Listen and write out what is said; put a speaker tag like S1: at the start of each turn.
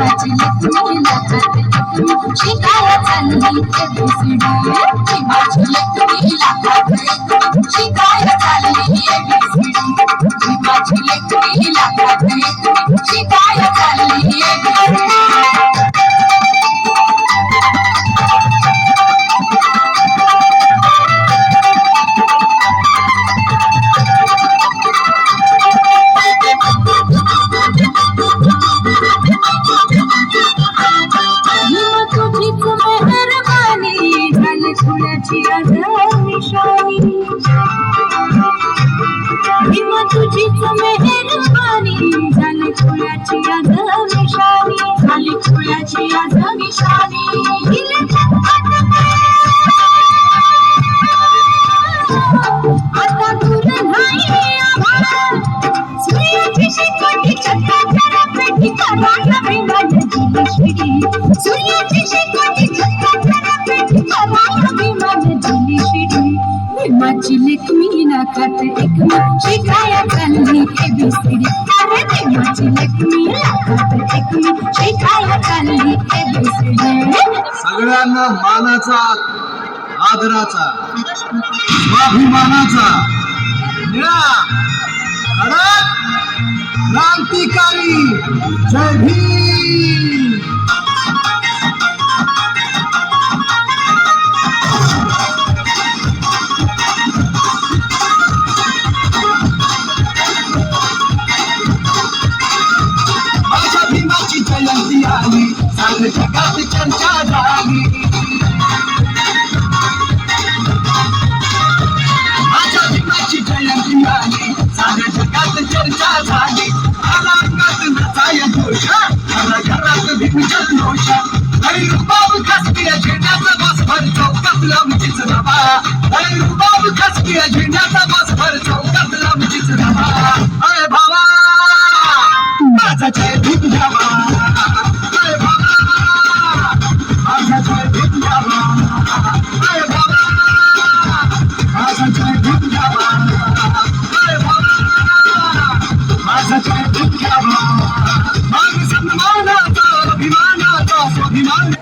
S1: माझी लेकरू लाखात लेकरू शिकाय चालली ABCD माझी लेकरू लाखात लेकरू शिकाय चालली ABCD माझी लेकरू लाखात लेकरू शिकाय चालली ABCD फुलाची आज निशाणी भीमा तुझीच मेहरबानी झाली फुलाची आज निशाणी झाली फुलाची आज निशाणी आता दूर नाही आभाळ सूर्याची शेकोटी चक्राच्या पेटी करायला भीमाने दिली शिडी सूर्याची शेकोटी चक्राच्या पेटी करायला भीमाने दिली शिडी भीमाची लेकमी नाकात एकमी शिकाया चालली ABCD अरे भीमाची लेकमी नाकात एकमी शिकाया चालली ABCD
S2: सगळ्यांना मानाचा आदराचा स्वाभिमानाचा क्रांतिकारी जय भीम माझ्या भीमाची जयंती आली सारे जगात चर्चा झाली माझ्या भीमाची जयंती आली सारे जगात चर्चा झाली आला अंगात नचाय दोष आला घरात भीम जल्लोष रुबाब खसकीय झेंड्याचा बस भर चौकात लांबचीच नावा रुबाब खसकीय झेंड्याचा बस भर चौकात लांबचीच नावा अरे भावा माझा जय भीम जावा अरे भावा माझा जय भीम जावा अरे भावा माझा जय भीम जावा अरे भावा माझा जय भीम जावा माझा सन्मानाचा अभिमानाचा स्वाभिमान